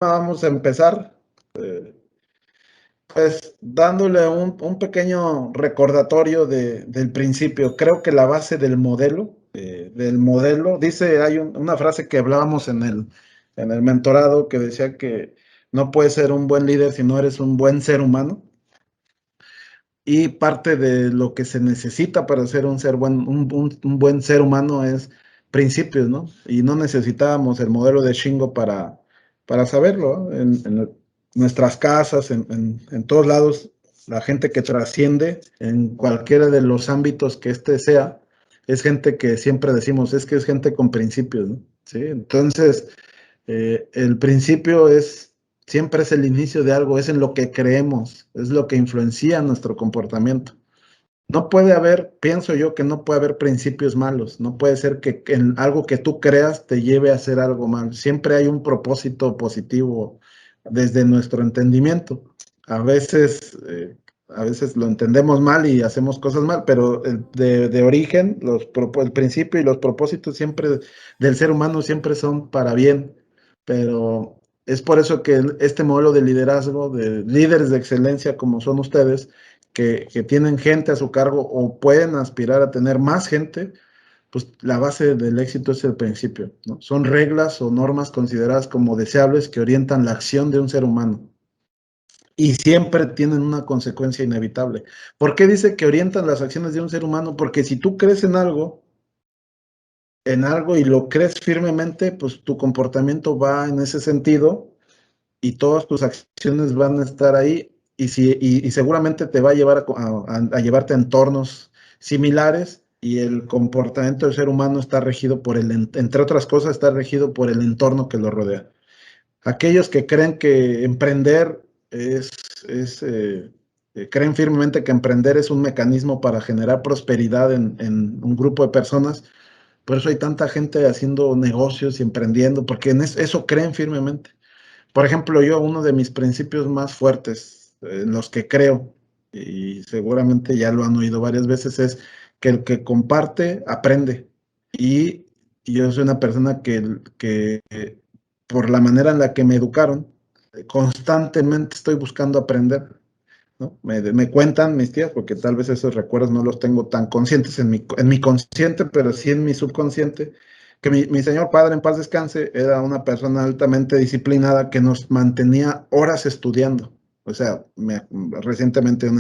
Vamos a empezar, pues dándole un pequeño recordatorio del principio. Creo que la base del modelo, dice, hay una frase que hablábamos en el mentorado que decía que no puedes ser un buen líder si no eres un buen ser humano. Y parte de lo que se necesita para ser un buen ser humano es principios, ¿no? Y no necesitábamos el modelo de Shingo para saberlo, ¿no? En nuestras casas, en todos lados, la gente que trasciende en cualquiera de los ámbitos que este sea, es gente que siempre decimos, es que es gente con principios, ¿no? Sí, entonces, el principio siempre es el inicio de algo, es en lo que creemos, es lo que influencia nuestro comportamiento. No puede haber, pienso yo, que no puede haber principios malos. No puede ser que en algo que tú creas te lleve a hacer algo mal. Siempre hay un propósito positivo desde nuestro entendimiento. A veces, eh, a veces lo entendemos mal y hacemos cosas mal, pero de origen, el principio y los propósitos siempre del ser humano siempre son para bien. Pero es por eso que este modelo de liderazgo, de líderes de excelencia como son ustedes, que tienen gente a su cargo o pueden aspirar a tener más gente, pues la base del éxito es el principio, ¿no? Son reglas o normas consideradas como deseables que orientan la acción de un ser humano y siempre tienen una consecuencia inevitable. ¿Por qué dice que orientan las acciones de un ser humano? Porque si tú crees en algo y lo crees firmemente, pues tu comportamiento va en ese sentido y todas tus acciones van a estar ahí y seguramente te va a llevar a llevarte a entornos similares y el comportamiento del ser humano está regido entre otras cosas, está regido por el entorno que lo rodea. Aquellos que creen que emprender es, es creen firmemente que emprender es un mecanismo para generar prosperidad en un grupo de personas, por eso hay tanta gente haciendo negocios y emprendiendo, porque eso creen firmemente. Por ejemplo, yo uno de mis principios más fuertes, en los que creo, y seguramente ya lo han oído varias veces, es que el que comparte, aprende. Y yo soy una persona que por la manera en la que me educaron, constantemente estoy buscando aprender, ¿no? Me cuentan mis tías, porque tal vez esos recuerdos no los tengo tan conscientes en mi consciente, pero sí en mi subconsciente, que mi señor padre, en paz descanse, era una persona altamente disciplinada que nos mantenía horas estudiando. O sea, recientemente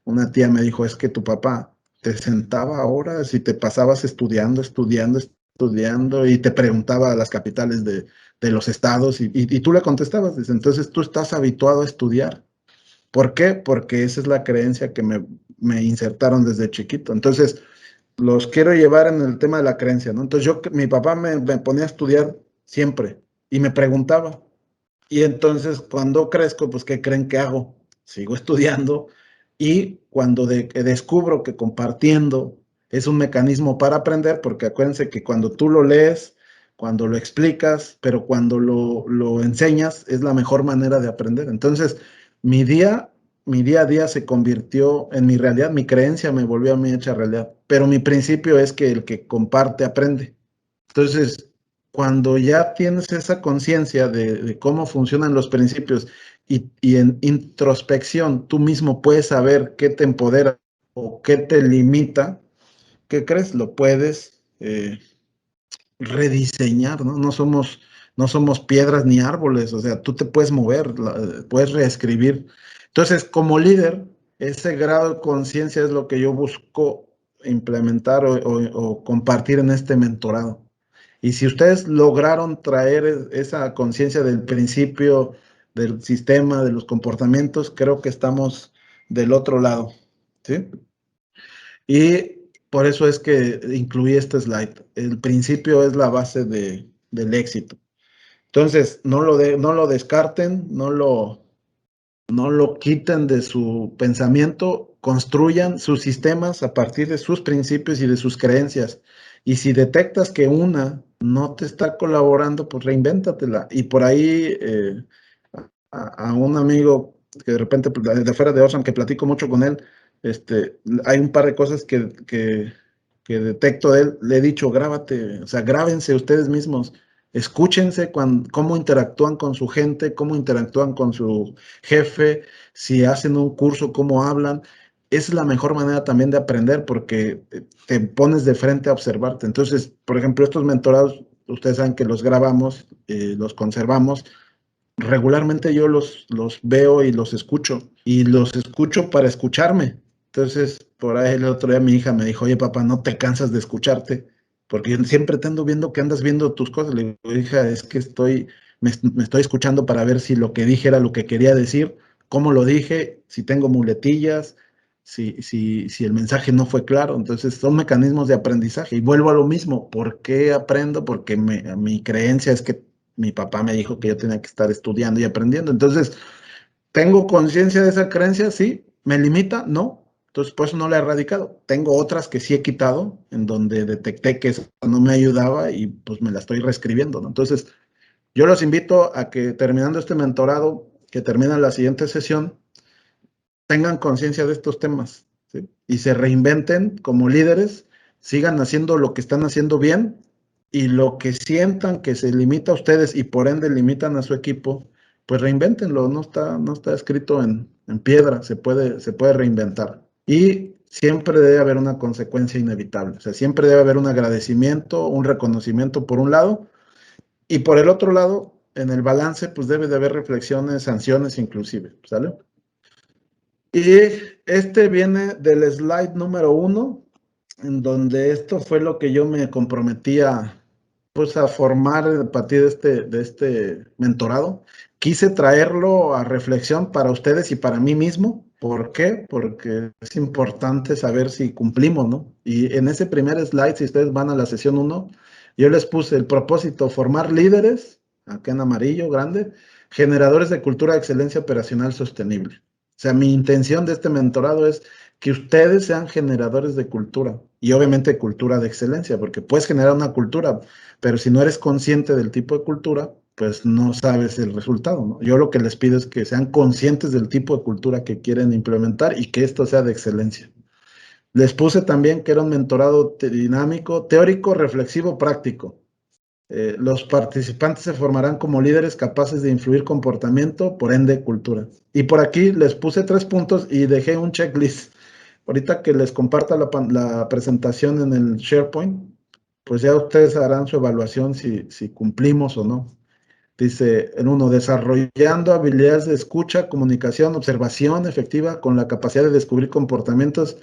una tía me dijo, es que tu papá te sentaba horas y te pasabas estudiando, estudiando, estudiando y te preguntaba las capitales de los estados y tú le contestabas. Dice, entonces tú estás habituado a estudiar. ¿Por qué? Porque esa es la creencia que me insertaron desde chiquito. Entonces, los quiero llevar en el tema de la creencia, ¿no? Entonces, mi papá me ponía a estudiar siempre y me preguntaba. Y entonces, cuando crezco, pues, ¿qué creen que hago? Sigo estudiando y cuando descubro que compartiendo es un mecanismo para aprender, porque acuérdense que cuando tú lo lees, cuando lo explicas, pero cuando lo enseñas, es la mejor manera de aprender. Entonces, mi día, mi día a día se convirtió en mi realidad, mi creencia me volvió a mí hecha realidad, pero mi principio es que el que comparte aprende. Entonces, cuando ya tienes esa conciencia de cómo funcionan los principios y en introspección tú mismo puedes saber qué te empodera o qué te limita, ¿qué crees? Lo puedes rediseñar, ¿no? No somos piedras ni árboles, o sea, tú te puedes mover, puedes reescribir. Entonces, como líder, ese grado de conciencia es lo que yo busco implementar o compartir en este mentorado. Y si ustedes lograron traer esa conciencia del principio, del sistema, de los comportamientos, creo que estamos del otro lado, ¿sí? Y por eso es que incluí este slide. El principio es la base del éxito. Entonces, no lo descarten, no lo quiten de su pensamiento, construyan sus sistemas a partir de sus principios y de sus creencias. Y si detectas que una no te está colaborando, pues reinvéntatela. Y por ahí a un amigo que de repente de fuera de Ocean, que platico mucho con él, hay un par de cosas que detecto de él. Le he dicho, grábate, o sea, grábense ustedes mismos. Escúchense cómo interactúan con su gente, cómo interactúan con su jefe, si hacen un curso, cómo hablan. Es la mejor manera también de aprender porque te pones de frente a observarte. Entonces, por ejemplo, estos mentorados, ustedes saben que los grabamos, los conservamos. Regularmente yo los veo y los escucho para escucharme. Entonces, por ahí el otro día mi hija me dijo, oye papá, ¿no te cansas de escucharte? Porque yo siempre te ando viendo que andas viendo tus cosas. Le digo, hija, es que me estoy escuchando para ver si lo que dije era lo que quería decir, cómo lo dije, si tengo muletillas, si el mensaje no fue claro. Entonces, son mecanismos de aprendizaje. Y vuelvo a lo mismo, ¿por qué aprendo? Porque mi creencia es que mi papá me dijo que yo tenía que estar estudiando y aprendiendo. Entonces, ¿tengo conciencia de esa creencia? Sí. ¿Me limita? No. Entonces, por eso no la he erradicado. Tengo otras que sí he quitado, en donde detecté que eso no me ayudaba y pues me la estoy reescribiendo, ¿no? Entonces, yo los invito a que terminando este mentorado, que termina la siguiente sesión, tengan conciencia de estos temas, ¿sí? Y se reinventen como líderes, sigan haciendo lo que están haciendo bien y lo que sientan que se limita a ustedes y por ende limitan a su equipo, pues reinvéntenlo, no está escrito en piedra, se puede reinventar. Y siempre debe haber una consecuencia inevitable, o sea, siempre debe haber un agradecimiento, un reconocimiento por un lado, y por el otro lado, en el balance, pues debe de haber reflexiones, sanciones inclusive, ¿sale? Y este viene del slide número 1, en donde esto fue lo que yo me comprometí pues, a formar a partir de este mentorado. Quise traerlo a reflexión para ustedes y para mí mismo. ¿Por qué? Porque es importante saber si cumplimos, ¿no? Y en ese primer slide, si ustedes van a la sesión 1, yo les puse el propósito, formar líderes, acá en amarillo, grande, generadores de cultura de excelencia operacional sostenible. O sea, mi intención de este mentorado es que ustedes sean generadores de cultura y obviamente cultura de excelencia, porque puedes generar una cultura, pero si no eres consciente del tipo de cultura, pues no sabes el resultado, ¿no? Yo lo que les pido es que sean conscientes del tipo de cultura que quieren implementar y que esto sea de excelencia. Les puse también que era un mentorado dinámico, teórico, reflexivo, práctico. Los participantes se formarán como líderes capaces de influir comportamiento, por ende cultura. Y por aquí les puse 3 puntos y dejé un checklist. Ahorita que les comparta la presentación en el SharePoint, pues ya ustedes harán su evaluación si cumplimos o no. Dice en uno, desarrollando habilidades de escucha, comunicación, observación efectiva con la capacidad de descubrir comportamientos,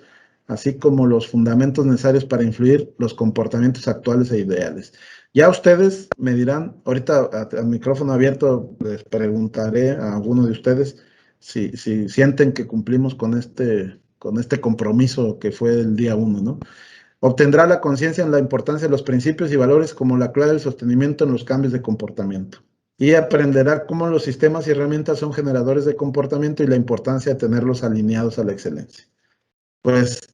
así como los fundamentos necesarios para influir los comportamientos actuales e ideales. Ya ustedes me dirán, ahorita al micrófono abierto les preguntaré a alguno de ustedes si sienten que cumplimos con este compromiso que fue el día 1, ¿no? Obtendrá la conciencia en la importancia de los principios y valores como la clave del sostenimiento en los cambios de comportamiento. Y aprenderá cómo los sistemas y herramientas son generadores de comportamiento y la importancia de tenerlos alineados a la excelencia. Pues,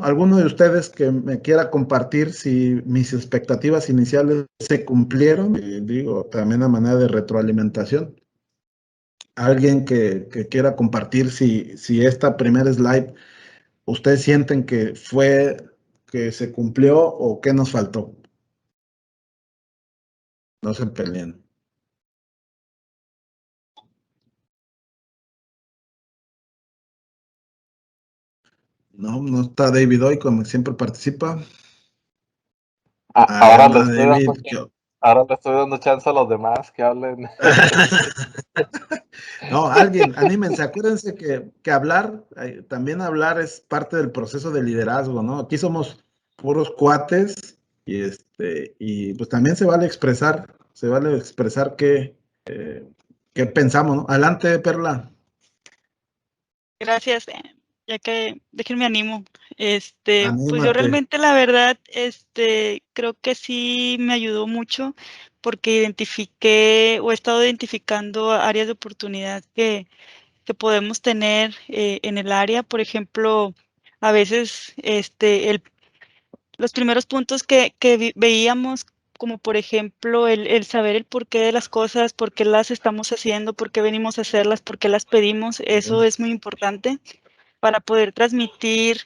alguno de ustedes que me quiera compartir si mis expectativas iniciales se cumplieron, y digo, también a manera de retroalimentación. Alguien que quiera compartir si esta primera slide ustedes sienten que se cumplió o qué nos faltó. No se peleen. No está David hoy, como siempre participa. Ahí Ahora anda David. ahora le estoy dando chance a los demás que hablen. No, alguien, anímense, acuérdense que hablar, también hablar es parte del proceso de liderazgo, ¿no? Aquí somos puros cuates y pues también se vale expresar qué pensamos, ¿no? Adelante, Perla. Gracias, ya que déjenme animo. Pues yo Anímate. realmente la verdad, creo que sí me ayudó mucho porque identifiqué o he estado identificando áreas de oportunidad que podemos tener en el área. Por ejemplo, a veces los primeros puntos que veíamos, como por ejemplo el saber el porqué de las cosas, por qué las estamos haciendo, por qué venimos a hacerlas, por qué las pedimos, eso es muy importante para poder transmitir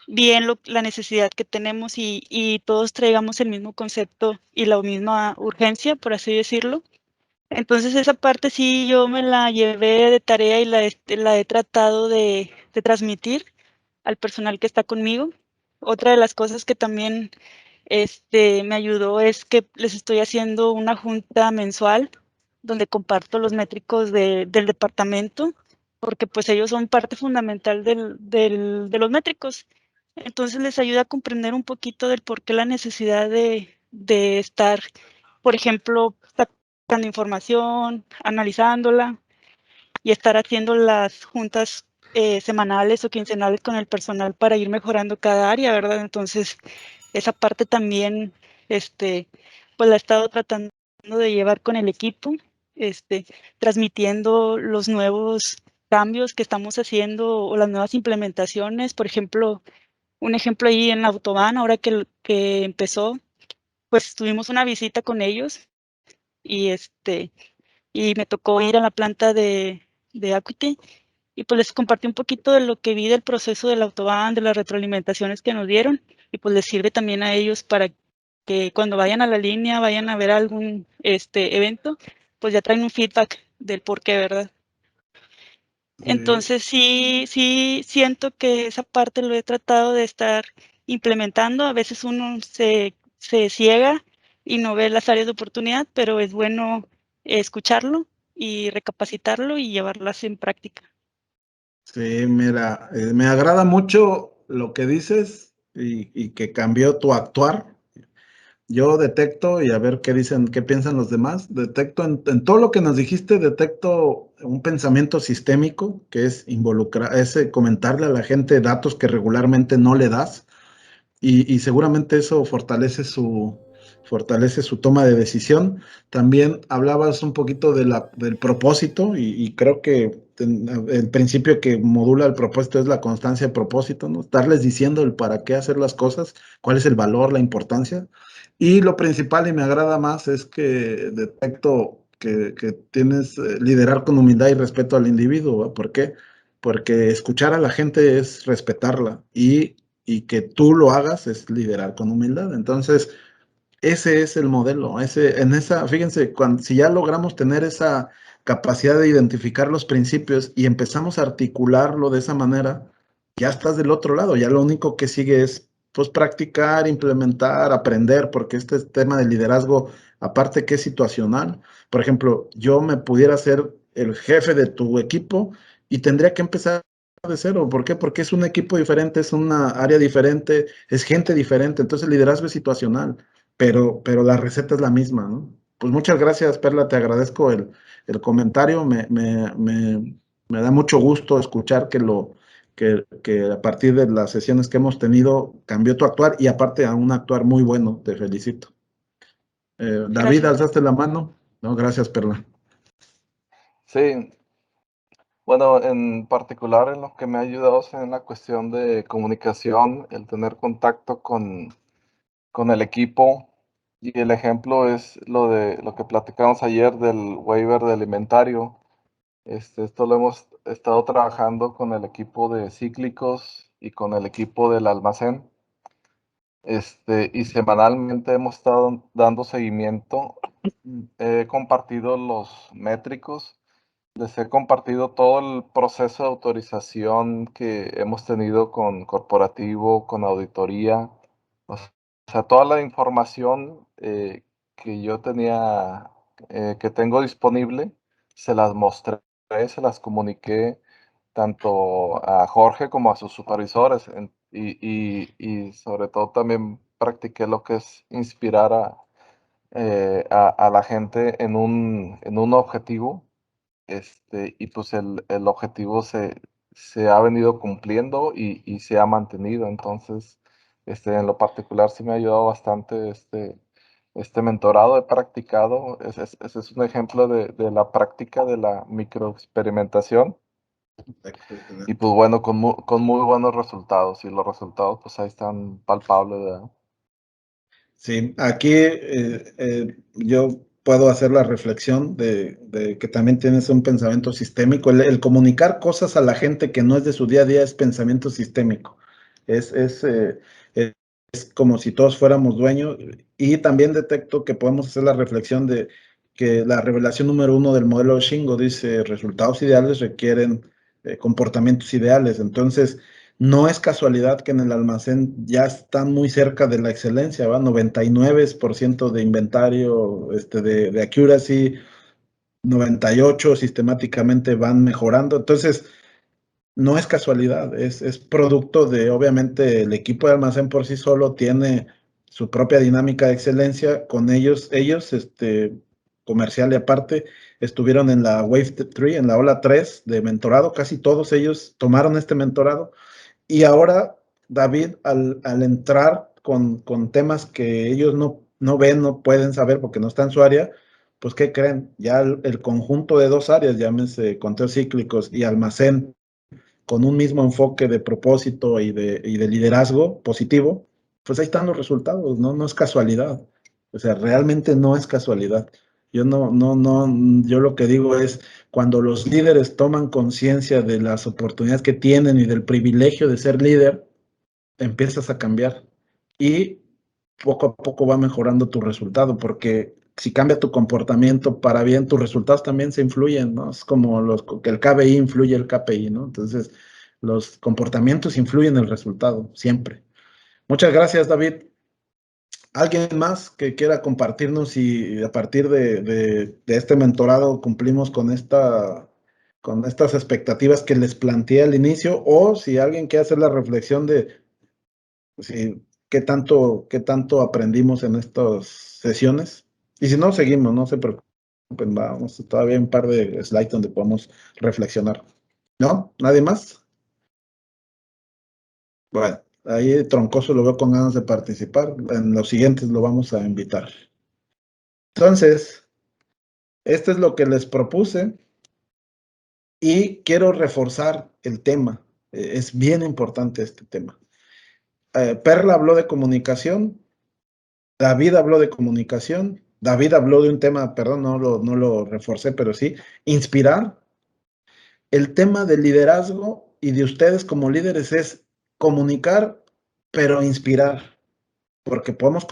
bien la necesidad que tenemos y todos traigamos el mismo concepto y la misma urgencia, por así decirlo. Entonces esa parte sí yo me la llevé de tarea y la he tratado de transmitir al personal que está conmigo. Otra de las cosas que también me ayudó es que les estoy haciendo una junta mensual donde comparto los métricos del departamento, porque pues ellos son parte fundamental de los métricos. Entonces les ayuda a comprender un poquito del por qué la necesidad de estar, por ejemplo, sacando información, analizándola y estar haciendo las juntas semanales o quincenales con el personal para ir mejorando cada área, ¿verdad? Entonces, esa parte también, pues la he estado tratando de llevar con el equipo, transmitiendo los nuevos cambios que estamos haciendo o las nuevas implementaciones. Por ejemplo, un ejemplo ahí en Autobahn, ahora que empezó, pues tuvimos una visita con ellos y y me tocó ir a la planta de Acuity y pues les compartí un poquito de lo que vi del proceso del Autobahn, de las retroalimentaciones que nos dieron y pues les sirve también a ellos para que cuando vayan a la línea, vayan a ver algún evento, pues ya traen un feedback del por qué, ¿verdad? Entonces sí siento que esa parte lo he tratado de estar implementando. A veces uno se ciega y no ve las áreas de oportunidad, pero es bueno escucharlo y recapacitarlo y llevarlas en práctica. Sí, mira, me agrada mucho lo que dices y que cambió tu actuar. Yo detecto, y a ver qué dicen, qué piensan los demás, detecto en todo lo que nos dijiste, detecto un pensamiento sistémico, que es involucrar, comentarle a la gente datos que regularmente no le das, y seguramente eso fortalece su toma de decisión. También hablabas un poquito del propósito, y creo que el principio que modula el propósito es la constancia de propósito, ¿no? Estarles diciendo el para qué hacer las cosas, cuál es el valor, la importancia. Y lo principal, y me agrada más, es que detecto que tienes liderar con humildad y respeto al individuo. ¿Va? ¿Por qué? Porque escuchar a la gente es respetarla y que tú lo hagas es liderar con humildad. Entonces, ese es el modelo. Fíjense, si ya logramos tener esa capacidad de identificar los principios y empezamos a articularlo de esa manera, ya estás del otro lado. Ya lo único que sigue es pues practicar, implementar, aprender, porque este tema de liderazgo, aparte que es situacional. Por ejemplo, yo me pudiera ser el jefe de tu equipo y tendría que empezar de cero. ¿Por qué? Porque es un equipo diferente, es una área diferente, es gente diferente. Entonces el liderazgo es situacional, pero la receta es la misma, ¿no? Pues muchas gracias, Perla, te agradezco el comentario. Me da mucho gusto escuchar que a partir de las sesiones que hemos tenido cambió tu actuar y aparte a un actuar muy bueno. Te felicito. David, Gracias. alzaste la mano. No, gracias, Perla. Sí, bueno, en particular en lo que me ha ayudado es en la cuestión de comunicación, el tener contacto con el equipo. Y el ejemplo es lo de lo que platicamos ayer del waiver de alimentario. Esto lo hemos estado trabajando con el equipo de cíclicos y con el equipo del almacén. Y semanalmente hemos estado dando seguimiento. He compartido los métricos, les he compartido todo el proceso de autorización que hemos tenido con corporativo, con auditoría. O sea, toda la información que yo tenía, que tengo disponible, se las mostré, se las comuniqué tanto a Jorge como a sus supervisores. Y sobre todo también practiqué lo que es inspirar a la gente en un objetivo. Y pues el objetivo se ha venido cumpliendo y se ha mantenido. Entonces, en lo particular sí me ha ayudado bastante este mentorado. He practicado, ese es un ejemplo de la práctica de la microexperimentación. Y pues bueno, con muy buenos resultados. Y los resultados pues ahí están palpables, ¿verdad? Sí, aquí yo puedo hacer la reflexión de que también tienes un pensamiento sistémico. El comunicar cosas a la gente que no es de su día a día es pensamiento sistémico. Es como si todos fuéramos dueños, y también detecto que podemos hacer la reflexión de que la revelación número 1 del modelo Shingo dice: resultados ideales requieren comportamientos ideales. Entonces, no es casualidad que en el almacén ya están muy cerca de la excelencia, ¿va? 99% de inventario, de accuracy, 98 sistemáticamente van mejorando. Entonces, no es casualidad, es producto de, obviamente, el equipo de almacén por sí solo tiene su propia dinámica de excelencia. Con ellos, comercial y aparte, estuvieron en la Wave 3, en la ola 3 de mentorado. Casi todos ellos tomaron este mentorado. Y ahora, David, al entrar con temas que ellos no ven, no pueden saber porque no está en su área, pues, ¿qué creen? Ya el conjunto de dos áreas, llámense conteos cíclicos y almacén, con un mismo enfoque de propósito y de liderazgo positivo, pues ahí están los resultados, ¿no? No es casualidad. O sea, realmente no es casualidad. Yo yo lo que digo es, cuando los líderes toman conciencia de las oportunidades que tienen y del privilegio de ser líder, empiezas a cambiar y poco a poco va mejorando tu resultado, porque si cambia tu comportamiento para bien, tus resultados también se influyen, ¿no? Es como que el KBI influye el KPI, ¿no? Entonces, los comportamientos influyen en el resultado, siempre. Muchas gracias, David. ¿Alguien más que quiera compartirnos si a partir de este mentorado cumplimos con estas expectativas que les planteé al inicio? O si alguien quiere hacer la reflexión de si, qué tanto aprendimos en estas sesiones. Y si no, seguimos, no se preocupen, vamos, todavía hay un par de slides donde podemos reflexionar. ¿No? ¿Nadie más? Bueno, ahí Troncoso lo veo con ganas de participar. En los siguientes lo vamos a invitar. Entonces, esto es lo que les propuse y quiero reforzar el tema. Es bien importante este tema. Perla habló de comunicación, David habló de comunicación, David habló de un tema, perdón, no lo reforcé, pero sí, inspirar. El tema del liderazgo y de ustedes como líderes es comunicar, pero inspirar, porque podemos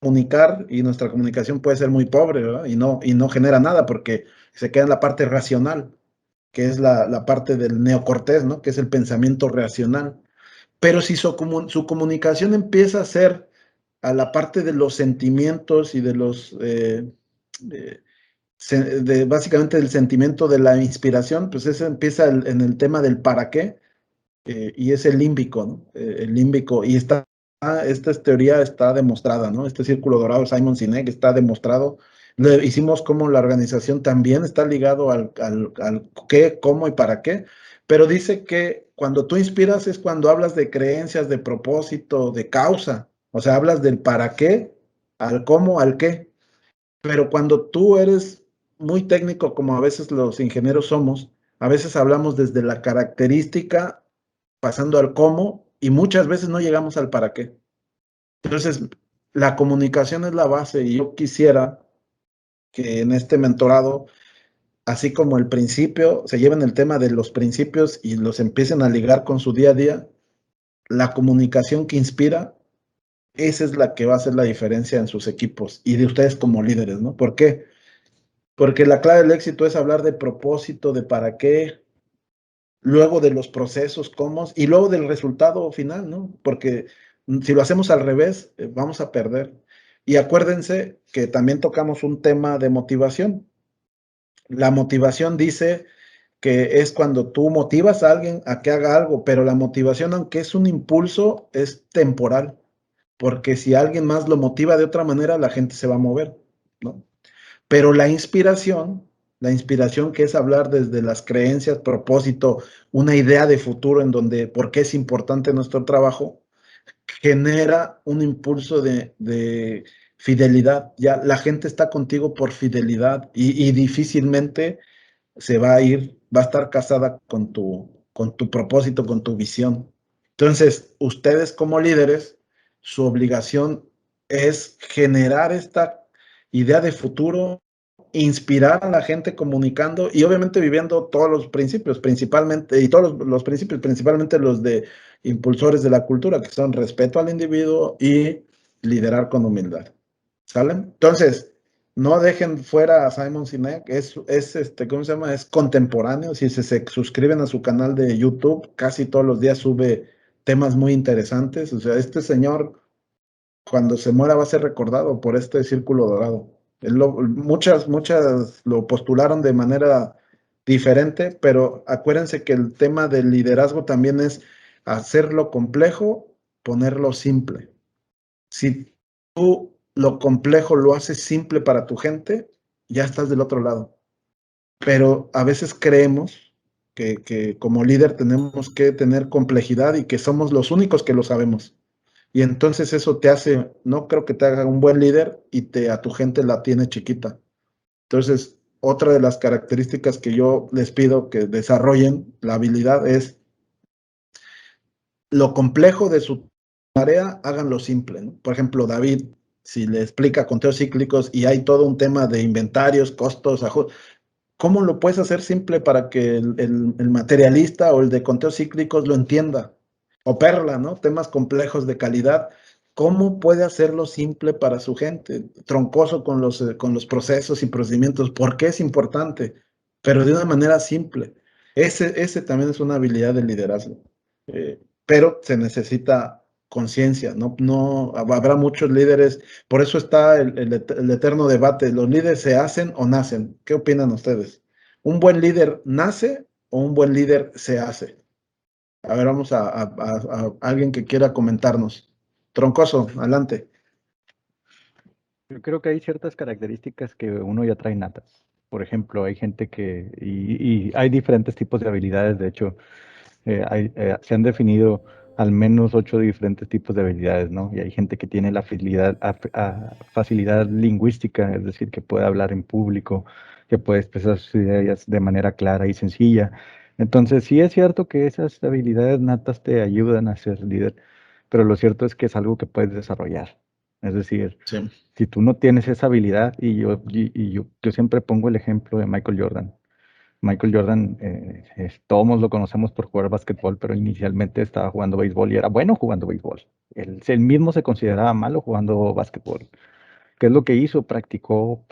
comunicar y nuestra comunicación puede ser muy pobre, ¿verdad? Y no genera nada porque se queda en la parte racional, que es la parte del neocortés, ¿no? Que es el pensamiento racional. Pero si su comunicación empieza a ser a la parte de los sentimientos y de los, básicamente del sentimiento de la inspiración, pues eso empieza en el tema del para qué, y es el límbico, ¿no? El límbico, y esta teoría está demostrada, ¿no? Este círculo dorado, Simon Sinek, está demostrado. Hicimos como la organización también está ligado al qué, cómo y para qué, pero dice que cuando tú inspiras es cuando hablas de creencias, de propósito, de causa, o sea, hablas del para qué, al cómo, al qué, pero cuando tú eres muy técnico, como a veces los ingenieros somos, a veces hablamos desde la característica pasando al cómo, y muchas veces no llegamos al para qué. Entonces, la comunicación es la base, y yo quisiera que en este mentorado, así como el principio, se lleven el tema de los principios y los empiecen a ligar con su día a día. La comunicación que inspira, esa es la que va a hacer la diferencia en sus equipos y de ustedes como líderes, ¿no? ¿Por qué? Porque la clave del éxito es hablar de propósito, de para qué, luego de los procesos, cómo, y luego del resultado final, ¿no? Porque si lo hacemos al revés, vamos a perder. Y acuérdense que también tocamos un tema de motivación. La motivación dice que es cuando tú motivas a alguien a que haga algo, pero la motivación, aunque es un impulso, es temporal, porque si alguien más lo motiva de otra manera, la gente se va a mover, ¿no? Pero la inspiración que es hablar desde las creencias, propósito, una idea de futuro en donde por qué es importante nuestro trabajo, genera un impulso de fidelidad. Ya la gente está contigo por fidelidad y difícilmente se va a ir, va a estar casada con tu propósito, con tu visión. Entonces, ustedes como líderes, su obligación es generar esta idea de futuro, inspirar a la gente comunicando y obviamente viviendo todos los principios, principalmente, y todos los principios, principalmente los de impulsores de la cultura, que son respeto al individuo y liderar con humildad. ¿Sale? Entonces, no dejen fuera a Simon Sinek, ¿cómo se llama? Es contemporáneo. Si se suscriben a su canal de YouTube, casi todos los días sube temas muy interesantes. O sea, este señor, cuando se muera, va a ser recordado por este círculo dorado. Muchas lo postularon de manera diferente, pero acuérdense que el tema del liderazgo también es hacerlo complejo, ponerlo simple. Si tú lo complejo lo haces simple para tu gente, ya estás del otro lado. Pero a veces creemos que como líder tenemos que tener complejidad y que somos los únicos que lo sabemos. Y entonces eso te hace, no creo que te haga un buen líder y a tu gente la tiene chiquita. Entonces, otra de las características que yo les pido que desarrollen la habilidad es lo complejo de su tarea, háganlo simple, ¿no? Por ejemplo, David, si le explica conteos cíclicos y hay todo un tema de inventarios, costos, ¿cómo lo puedes hacer simple para que el materialista o el de conteos cíclicos lo entienda? O Perla, ¿no? Temas complejos de calidad. ¿Cómo puede hacerlo simple para su gente? Troncoso con los procesos y procedimientos. ¿Por qué es importante? Pero de una manera simple. Ese también es una habilidad de liderazgo. Pero se necesita conciencia, no habrá muchos líderes, por eso está el eterno debate, ¿los líderes se hacen o nacen? ¿Qué opinan ustedes? ¿Un buen líder nace o un buen líder se hace? A ver, vamos a alguien que quiera comentarnos. Troncoso, adelante. Yo creo que hay ciertas características que uno ya trae natas. Por ejemplo, hay gente y hay diferentes tipos de habilidades, de hecho, se han definido al menos 8 diferentes tipos de habilidades, ¿no? Y hay gente que tiene la facilidad lingüística, es decir, que puede hablar en público, que puede expresar sus ideas de manera clara y sencilla. Entonces, sí es cierto que esas habilidades natas te ayudan a ser líder, pero lo cierto es que es algo que puedes desarrollar. Es decir, Sí. si tú no tienes esa habilidad, yo siempre pongo el ejemplo de Michael Jordan. Michael Jordan, todos lo conocemos por jugar básquetbol, pero inicialmente estaba jugando béisbol y era bueno jugando béisbol. Él mismo se consideraba malo jugando básquetbol. ¿Qué es lo que hizo? Practicó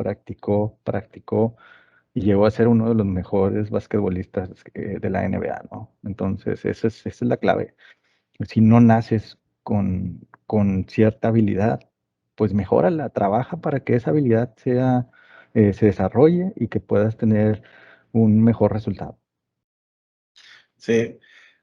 y llegó a ser uno de los mejores basquetbolistas de la NBA, ¿no? Entonces, esa es la clave. Si no naces con cierta habilidad, pues mejórala, trabaja para que esa habilidad se desarrolle y que puedas tener un mejor resultado. Sí,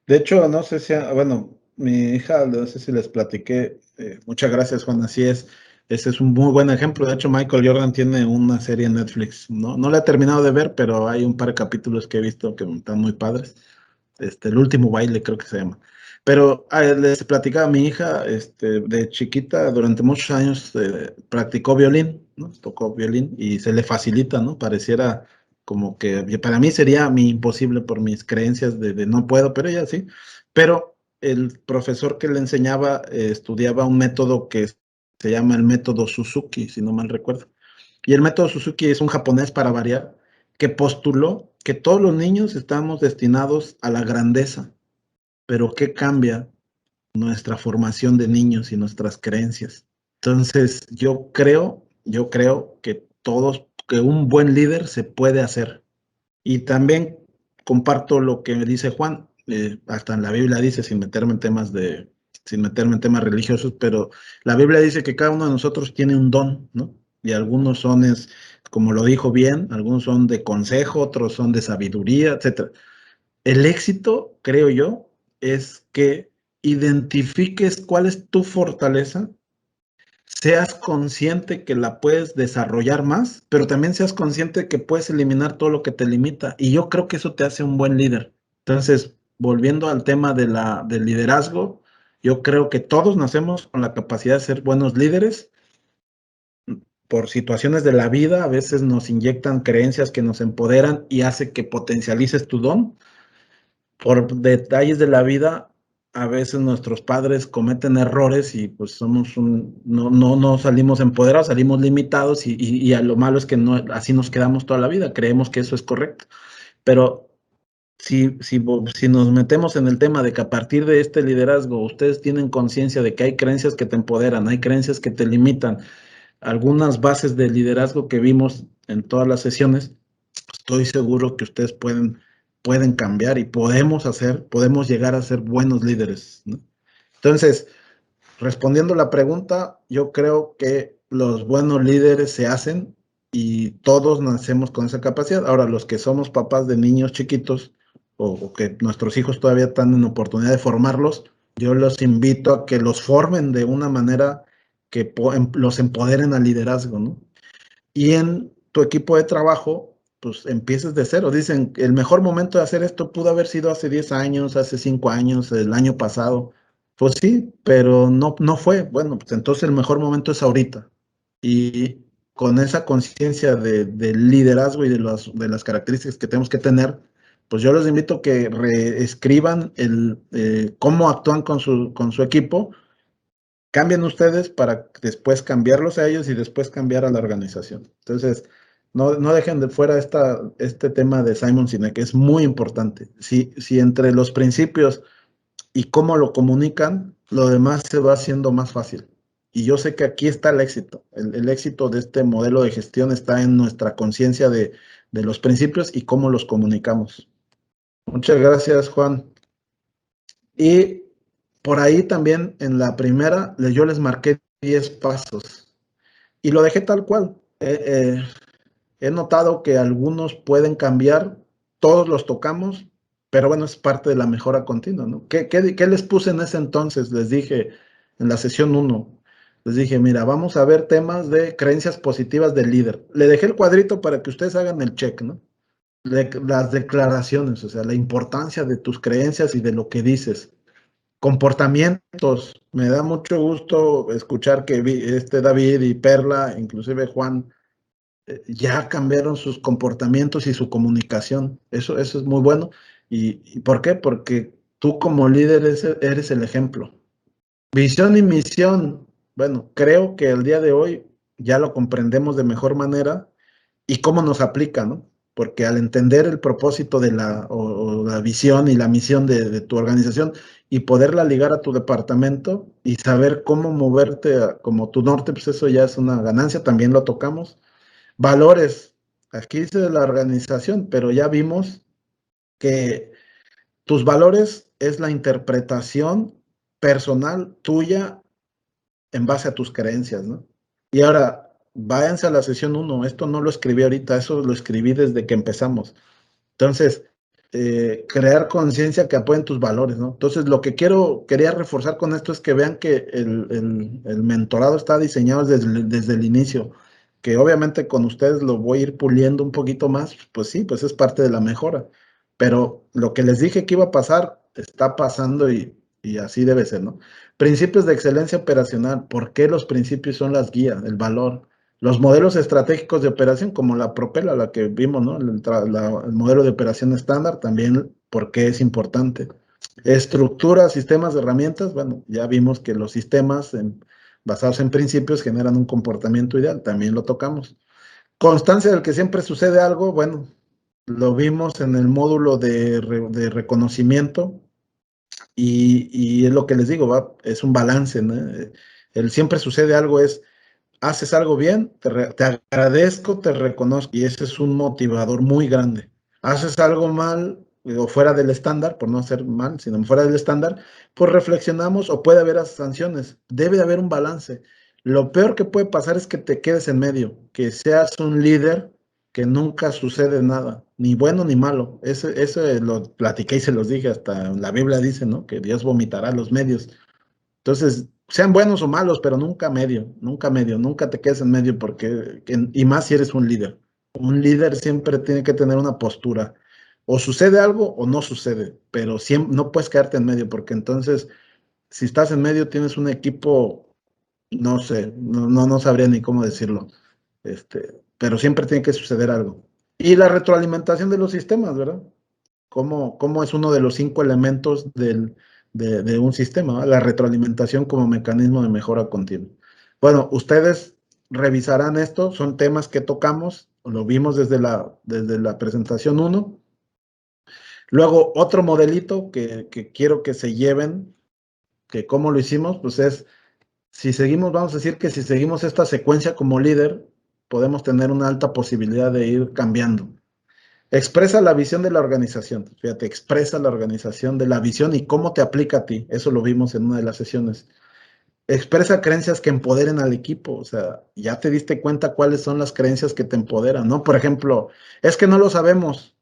de hecho, no sé si, bueno, mi hija, no sé si les platiqué, muchas gracias, Juan, así es, ese es un muy buen ejemplo. De hecho, Michael Jordan tiene una serie en Netflix, no la he terminado de ver, pero hay un par de capítulos que he visto que están muy padres. El último baile creo que se llama. Pero les platicaba a mi hija, de chiquita, durante muchos años practicó violín, ¿no? Tocó violín y se le facilita, ¿no? Pareciera como que para mí sería imposible por mis creencias de no puedo, pero ella sí. Pero el profesor que le enseñaba estudiaba un método que se llama el método Suzuki, si no mal recuerdo. Y el método Suzuki es un japonés para variar, que postuló que todos los niños estamos destinados a la grandeza, pero ¿qué cambia nuestra formación de niños y nuestras creencias? Entonces, yo creo que un buen líder se puede hacer. Y también comparto lo que me dice Juan, hasta en la Biblia dice, sin meterme en temas religiosos, pero la Biblia dice que cada uno de nosotros tiene un don, ¿no? Y algunos son, como lo dijo bien, algunos son de consejo, otros son de sabiduría, etc. El éxito, creo yo, es que identifiques cuál es tu fortaleza, seas consciente que la puedes desarrollar más, pero también seas consciente que puedes eliminar todo lo que te limita. Y yo creo que eso te hace un buen líder. Entonces, volviendo al tema del liderazgo, yo creo que todos nacemos con la capacidad de ser buenos líderes. Por situaciones de la vida, a veces nos inyectan creencias que nos empoderan y hace que potencialices tu don. Por detalles de la vida, a veces nuestros padres cometen errores y pues no salimos empoderados, salimos limitados y a lo malo es que no, así nos quedamos toda la vida, creemos que eso es correcto. Pero si nos metemos en el tema de que a partir de este liderazgo ustedes tienen conciencia de que hay creencias que te empoderan, hay creencias que te limitan, algunas bases de liderazgo que vimos en todas las sesiones, estoy seguro que ustedes pueden cambiar y podemos llegar a ser buenos líderes, ¿no? Entonces, respondiendo a la pregunta, yo creo que los buenos líderes se hacen y todos nacemos con esa capacidad. Ahora, los que somos papás de niños chiquitos o que nuestros hijos todavía están en oportunidad de formarlos, yo los invito a que los formen de una manera que los empoderen al liderazgo, ¿no? Y en tu equipo de trabajo, pues empieces de cero. Dicen, el mejor momento de hacer esto pudo haber sido hace 10 años, hace 5 años, el año pasado. Pues sí, pero no fue. Bueno, pues entonces el mejor momento es ahorita. Y con esa conciencia del liderazgo y de las características que tenemos que tener, pues yo los invito a que reescriban cómo actúan con su equipo. Cambien ustedes para después cambiarlos a ellos y después cambiar a la organización. Entonces, no dejen de fuera este tema de Simon Sinek, que es muy importante. Si entre los principios y cómo lo comunican, lo demás se va haciendo más fácil. Y yo sé que aquí está el éxito. El éxito de este modelo de gestión está en nuestra conciencia de los principios y cómo los comunicamos. Muchas gracias, Juan. Y por ahí también en la primera yo les marqué 10 pasos y lo dejé tal cual. He notado que algunos pueden cambiar, todos los tocamos, pero bueno, es parte de la mejora continua, ¿no? ¿Qué les puse en ese entonces? Les dije en la sesión 1, les dije, mira, vamos a ver temas de creencias positivas del líder. Le dejé el cuadrito para que ustedes hagan el check, ¿no? Las declaraciones, o sea, la importancia de tus creencias y de lo que dices. Comportamientos. Me da mucho gusto escuchar que David y Perla, inclusive Juan, ya cambiaron sus comportamientos y su comunicación. Eso es muy bueno. ¿Y por qué? Porque tú como líder eres el ejemplo. Visión y misión. Bueno, creo que el día de hoy ya lo comprendemos de mejor manera y cómo nos aplica, ¿no? Porque al entender el propósito de o la visión y la misión de tu organización y poderla ligar a tu departamento y saber cómo moverte como tu norte, pues eso ya es una ganancia, también lo tocamos. Valores, aquí dice de la organización, pero ya vimos que tus valores es la interpretación personal tuya en base a tus creencias, ¿no? Y ahora, váyanse a la sesión 1, esto no lo escribí ahorita, eso lo escribí desde que empezamos. Entonces, crear conciencia que apoyen tus valores, ¿no? Entonces, lo que quería reforzar con esto es que vean que el mentorado está diseñado desde el inicio, que obviamente con ustedes lo voy a ir puliendo un poquito más, pues sí, pues es parte de la mejora, pero lo que les dije que iba a pasar, está pasando y así debe ser, ¿no? Principios de excelencia operacional, ¿por qué los principios son las guías, el valor? Los modelos estratégicos de operación, como la Propela, la que vimos, ¿no? El modelo de operación estándar, también porque es importante. Estructura, sistemas, herramientas, bueno, ya vimos que los sistemas basados en principios generan un comportamiento ideal, también lo tocamos. Constancia del que siempre sucede algo, bueno, lo vimos en el módulo de reconocimiento y es lo que les digo, es un balance, ¿no? El siempre sucede algo es haces algo bien, te agradezco, te reconozco, y ese es un motivador muy grande. Haces algo mal o fuera del estándar, por no hacer mal, sino fuera del estándar, pues reflexionamos o puede haber sanciones. Debe de haber un balance. Lo peor que puede pasar es que te quedes en medio, que seas un líder que nunca sucede nada, ni bueno ni malo. Ese lo platiqué y se los dije, hasta la Biblia dice, ¿no? Que Dios vomitará a los medios. Entonces, sean buenos o malos, pero nunca medio, nunca te quedes en medio porque, y más si eres un líder. Un líder siempre tiene que tener una postura. O sucede algo o no sucede, pero siempre, no puedes quedarte en medio porque entonces, si estás en medio, tienes un equipo, no sé, no sabría ni cómo decirlo, pero siempre tiene que suceder algo. Y la retroalimentación de los sistemas, ¿verdad? ¿Cómo es uno de los 5 elementos de un sistema, ¿no? La retroalimentación como mecanismo de mejora continua. Bueno, ustedes revisarán esto, son temas que tocamos, lo vimos desde la presentación 1. Luego, otro modelito que quiero que se lleven, que cómo lo hicimos, pues es, si seguimos, vamos a decir que si seguimos esta secuencia como líder, podemos tener una alta posibilidad de ir cambiando. Expresa la visión de la organización. Fíjate, expresa la organización de la visión y cómo te aplica a ti. Eso lo vimos en una de las sesiones. Expresa creencias que empoderen al equipo. O sea, ya te diste cuenta cuáles son las creencias que te empoderan, ¿no? Por ejemplo, es que no lo sabemos.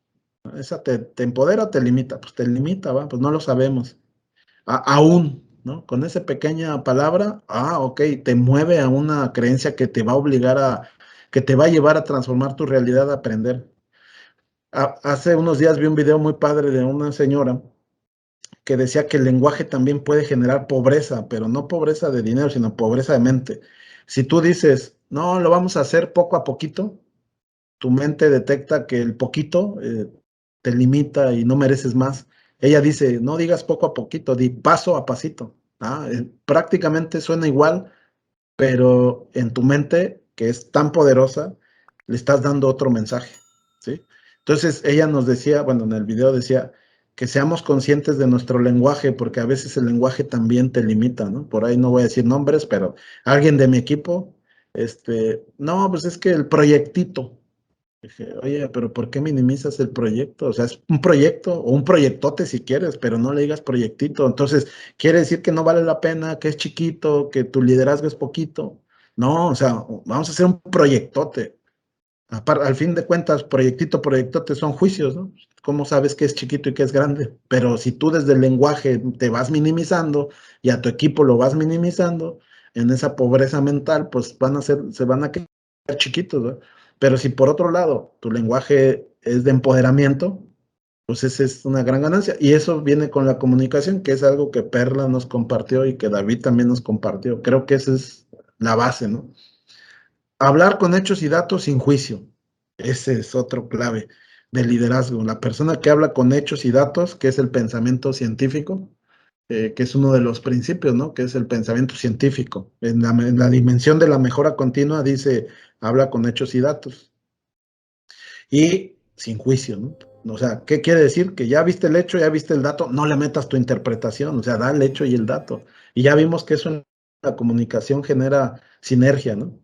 ¿Esa te empodera o te limita? Pues te limita, ¿va? Pues no lo sabemos. Aún, ¿no? Con esa pequeña palabra, ok, te mueve a una creencia que te va a obligar que te va a llevar a transformar tu realidad, a aprender. Hace unos días vi un video muy padre de una señora que decía que el lenguaje también puede generar pobreza, pero no pobreza de dinero, sino pobreza de mente. Si tú dices, no, lo vamos a hacer poco a poquito, tu mente detecta que el poquito te limita y no mereces más. Ella dice, no digas poco a poquito, di paso a pasito. Prácticamente suena igual, pero en tu mente, que es tan poderosa, le estás dando otro mensaje, ¿sí? Entonces, ella nos decía, bueno, en el video decía, que seamos conscientes de nuestro lenguaje, porque a veces el lenguaje también te limita, ¿no? Por ahí no voy a decir nombres, pero alguien de mi equipo, no, pues es que el proyectito. Dije, oye, pero ¿por qué minimizas el proyecto? O sea, es un proyecto o un proyectote si quieres, pero no le digas proyectito. Entonces, quiere decir que no vale la pena, que es chiquito, que tu liderazgo es poquito. No, o sea, vamos a hacer un proyectote. Al fin de cuentas, proyectote son juicios, ¿no? ¿Cómo sabes qué es chiquito y qué es grande? Pero si tú desde el lenguaje te vas minimizando y a tu equipo lo vas minimizando, en esa pobreza mental, pues se van a quedar chiquitos, ¿no? Pero si por otro lado tu lenguaje es de empoderamiento, pues esa es una gran ganancia. Y eso viene con la comunicación, que es algo que Perla nos compartió y que David también nos compartió. Creo que esa es la base, ¿no? Hablar con hechos y datos sin juicio. Ese es otro clave del liderazgo. La persona que habla con hechos y datos, que es el pensamiento científico, que es uno de los principios, ¿no? Que es el pensamiento científico. En la dimensión de la mejora continua dice, habla con hechos y datos. Y sin juicio, ¿no? O sea, ¿qué quiere decir? Que ya viste el hecho, ya viste el dato, no le metas tu interpretación, o sea, da el hecho y el dato. Y ya vimos que eso en la comunicación genera sinergia, ¿no?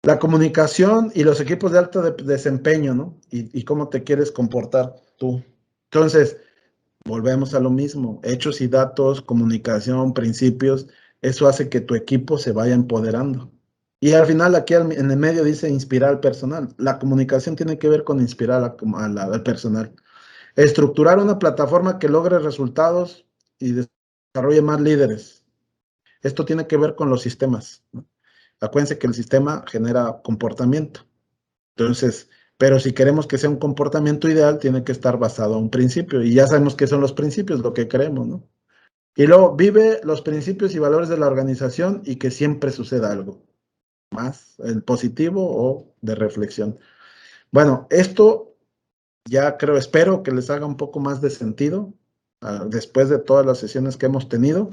La comunicación y los equipos de alto desempeño, ¿no? Y cómo te quieres comportar tú. Entonces, volvemos a lo mismo. Hechos y datos, comunicación, principios, eso hace que tu equipo se vaya empoderando. Y al final, aquí en el medio dice inspirar al personal. La comunicación tiene que ver con inspirar al personal. Estructurar una plataforma que logre resultados y desarrolle más líderes. Esto tiene que ver con los sistemas, ¿no? Acuérdense que el sistema genera comportamiento. Entonces, pero si queremos que sea un comportamiento ideal, tiene que estar basado en un principio. Y ya sabemos qué son los principios, lo que queremos, ¿no? Y luego, vive los principios y valores de la organización y que siempre suceda algo más, el positivo o de reflexión. Bueno, esto ya espero que les haga un poco más de sentido después de todas las sesiones que hemos tenido.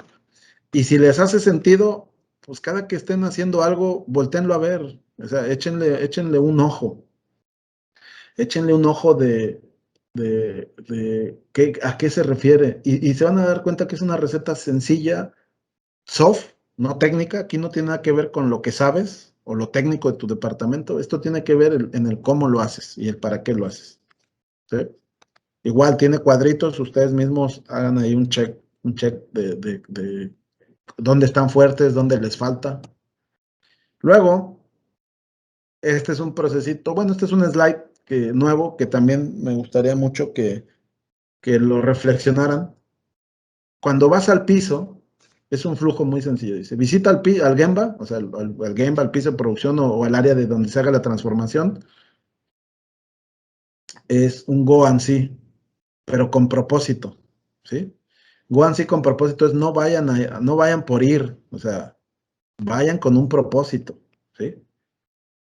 Y si les hace sentido, pues cada que estén haciendo algo, voltéenlo a ver. O sea, échenle un ojo. Échenle un ojo a qué se refiere. Y se van a dar cuenta que es una receta sencilla, soft, no técnica. Aquí no tiene nada que ver con lo que sabes o lo técnico de tu departamento. Esto tiene que ver en el cómo lo haces y el para qué lo haces. ¿Sí? Igual tiene cuadritos, ustedes mismos hagan ahí un check de dónde están fuertes, dónde les falta. Luego, este es un procesito, bueno, este es un slide nuevo que también me gustaría mucho que lo reflexionaran. Cuando vas al piso, es un flujo muy sencillo. Dice, visita al Gemba, o sea, al Gemba, al piso de producción o al área de donde se haga la transformación. Es un go and see, pero con propósito, ¿sí? Go and see con propósito es no vayan por ir, o sea, vayan con un propósito, ¿sí?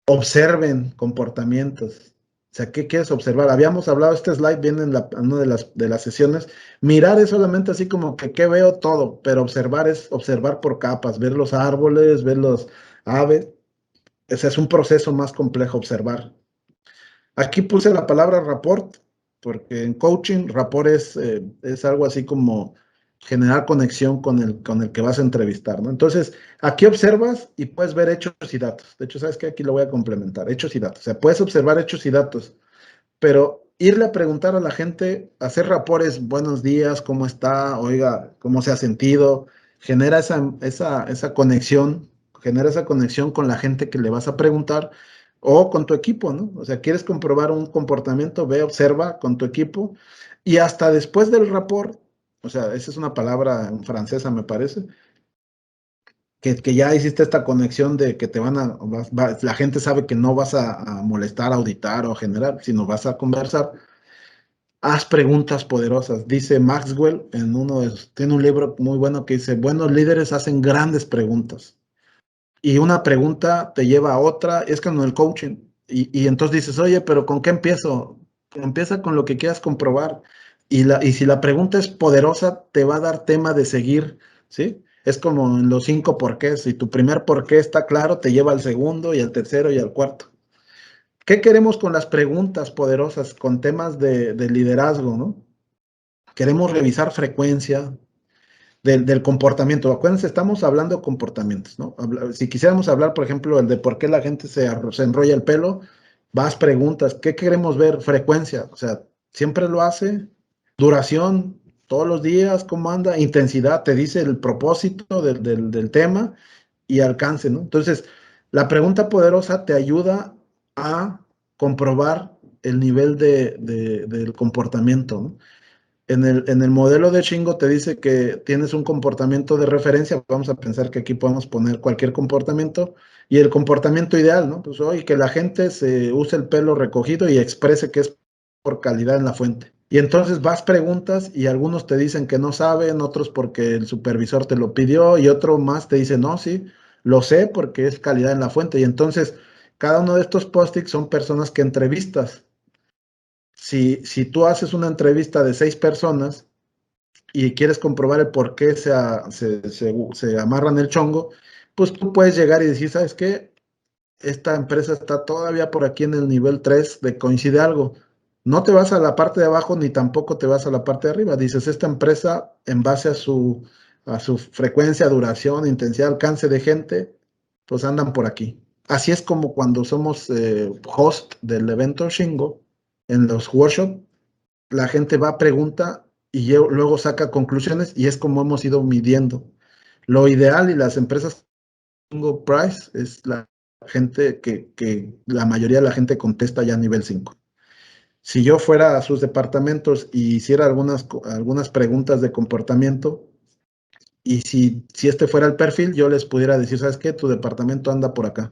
Observen comportamientos, sea, ¿qué quieres observar? Habíamos hablado, este slide viene en una de las sesiones. Mirar es solamente así como que ¿qué veo? Todo, pero observar es observar por capas, ver los árboles, ver los aves. Ese es un proceso más complejo observar. Aquí puse la palabra rapport, porque en coaching rapport es algo así como generar conexión con el que vas a entrevistar, ¿no? Entonces, aquí observas y puedes ver hechos y datos. De hecho, ¿sabes qué? Aquí lo voy a complementar, hechos y datos. O sea, puedes observar hechos y datos, pero irle a preguntar a la gente, hacer rapores, buenos días, ¿cómo está? Oiga, ¿cómo se ha sentido? Genera esa conexión, genera esa conexión con la gente que le vas a preguntar o con tu equipo, ¿no? O sea, quieres comprobar un comportamiento, ve, observa con tu equipo y hasta después del rapport, o sea, esa es una palabra en francesa, me parece, que ya hiciste esta conexión de que te la gente sabe que no vas a molestar, auditar o generar, sino vas a conversar. Haz preguntas poderosas. Dice Maxwell tiene un libro muy bueno que dice, buenos líderes hacen grandes preguntas. Y una pregunta te lleva a otra, es como el coaching. Y entonces dices, oye, pero ¿con qué empiezo? Empieza con lo que quieras comprobar. Y si la pregunta es poderosa, te va a dar tema de seguir, ¿sí? Es como en los 5 porqués. Si tu primer porqué está claro, te lleva al segundo y al tercero y al cuarto. ¿Qué queremos con las preguntas poderosas, con temas de liderazgo, ¿no? Queremos revisar frecuencia del comportamiento. Acuérdense, estamos hablando de comportamientos, ¿no? Si quisiéramos hablar, por ejemplo, el de por qué la gente se enrolla el pelo, vas, preguntas, ¿qué queremos ver? Frecuencia, o sea, siempre lo hace. Duración, todos los días, ¿cómo anda? Intensidad, te dice el propósito del tema y alcance, ¿no? Entonces, la pregunta poderosa te ayuda a comprobar el nivel del comportamiento, ¿no? En el modelo de Shingo te dice que tienes un comportamiento de referencia, vamos a pensar que aquí podemos poner cualquier comportamiento, y el comportamiento ideal, ¿no? Pues hoy que la gente se use el pelo recogido y exprese que es por calidad en la fuente. Y entonces vas, preguntas, y algunos te dicen que no saben, otros porque el supervisor te lo pidió, y otro más te dice, no, sí, lo sé porque es calidad en la fuente. Y entonces, cada uno de estos post-its son personas que entrevistas. Si tú haces una entrevista de 6 personas y quieres comprobar el por qué se amarran el chongo, pues tú puedes llegar y decir, ¿sabes qué? Esta empresa está todavía por aquí en el nivel 3 de coincide algo. No te vas a la parte de abajo ni tampoco te vas a la parte de arriba. Dices, esta empresa en base a su frecuencia, duración, intensidad, alcance de gente, pues andan por aquí. Así es como cuando somos host del evento Shingo, en los workshops, la gente va, pregunta y luego saca conclusiones y es como hemos ido midiendo. Lo ideal y las empresas Shingo Price es la gente que la mayoría de la gente contesta ya a nivel 5. Si yo fuera a sus departamentos y hiciera algunas preguntas de comportamiento, y si este fuera el perfil, yo les pudiera decir, ¿sabes qué? Tu departamento anda por acá.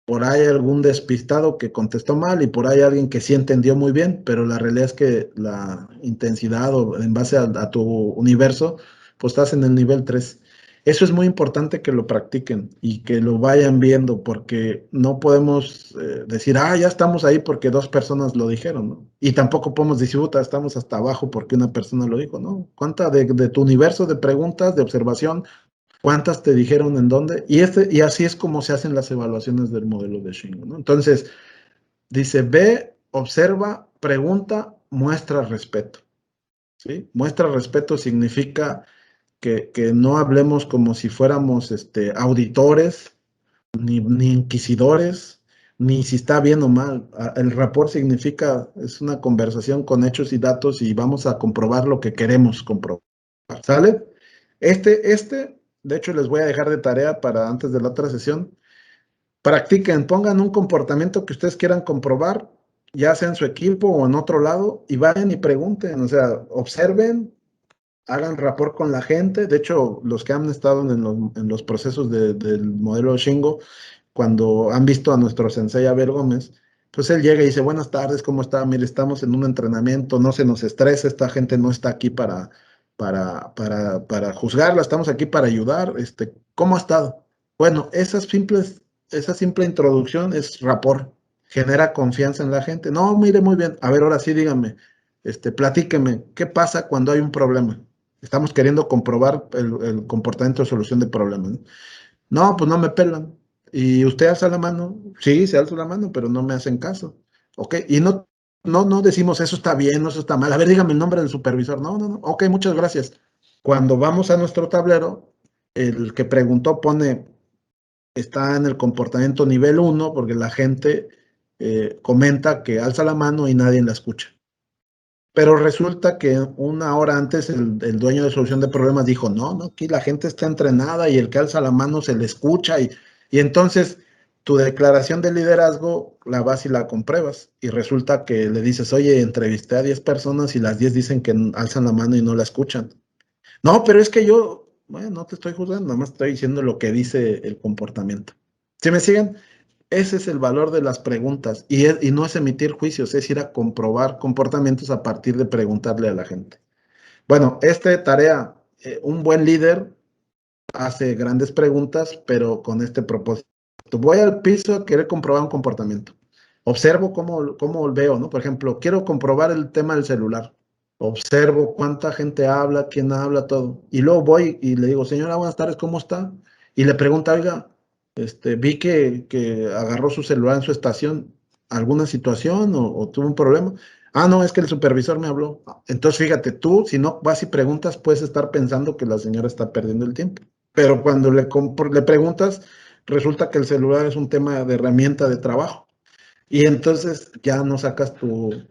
Por ahí algún despistado que contestó mal y por ahí alguien que sí entendió muy bien, pero la realidad es que la intensidad o en base a tu universo, pues estás en el nivel 3. Eso es muy importante que lo practiquen y que lo vayan viendo porque no podemos decir, ya estamos ahí porque 2 personas lo dijeron, ¿no? Y tampoco podemos decir, estamos hasta abajo porque una persona lo dijo, ¿no? ¿Cuánta de tu universo de preguntas, de observación, cuántas te dijeron en dónde? Y así es como se hacen las evaluaciones del modelo de Shingo, ¿no? Entonces, dice, ve, observa, pregunta, muestra respeto, ¿sí? Muestra respeto significa que no hablemos como si fuéramos auditores, ni inquisidores, ni si está bien o mal. El rapport significa, es una conversación con hechos y datos y vamos a comprobar lo que queremos comprobar, ¿sale? De hecho, les voy a dejar de tarea para antes de la otra sesión. Practiquen, pongan un comportamiento que ustedes quieran comprobar, ya sea en su equipo o en otro lado, y vayan y pregunten, o sea, observen, hagan rapport con la gente. De hecho, los que han estado en los procesos del modelo Shingo, cuando han visto a nuestro sensei Abel Gómez, pues él llega y dice, buenas tardes, ¿cómo está? Mire, estamos en un entrenamiento, no se nos estrese, esta gente no está aquí para juzgarla, estamos aquí para ayudar. ¿Cómo ha estado? Bueno, esa simple introducción es rapport. genera confianza en la gente. No, mire, muy bien. A ver, ahora sí, dígame, platíqueme, ¿qué pasa cuando hay un problema? Estamos queriendo comprobar el comportamiento de solución de problemas, ¿no? No, pues no me pelan. ¿Y usted alza la mano? Sí, se alza la mano, pero no me hacen caso. ¿Ok? Y no decimos eso está bien, eso está mal. A ver, dígame el nombre del supervisor. No, no, no. Ok, muchas gracias. Cuando vamos a nuestro tablero, el que preguntó está en el comportamiento nivel 1 porque la gente comenta que alza la mano y nadie la escucha. Pero resulta que una hora antes el dueño de solución de problemas dijo, no, no, aquí la gente está entrenada y el que alza la mano se le escucha y entonces tu declaración de liderazgo la vas y la compruebas y resulta que le dices, oye, entrevisté a 10 personas y las 10 dicen que alzan la mano y no la escuchan. No, pero es que yo, bueno, no te estoy juzgando, nada más estoy diciendo lo que dice el comportamiento. ¿Sí me siguen? Ese es el valor de las preguntas y no es emitir juicios, es ir a comprobar comportamientos a partir de preguntarle a la gente. Bueno, esta tarea, un buen líder hace grandes preguntas, pero con este propósito. Voy al piso a querer comprobar un comportamiento. Observo cómo veo, ¿no? Por ejemplo, quiero comprobar el tema del celular. Observo cuánta gente habla, quién habla, todo. Y luego voy y le digo, señora, buenas tardes, ¿cómo está? Y le pregunto, oiga, vi que agarró su celular en su estación, ¿alguna situación o tuvo un problema? Ah, no, es que el supervisor me habló. Entonces, fíjate, tú, si no vas y preguntas, puedes estar pensando que la señora está perdiendo el tiempo. Pero cuando le preguntas, resulta que el celular es un tema de herramienta de trabajo. Y entonces ya no sacas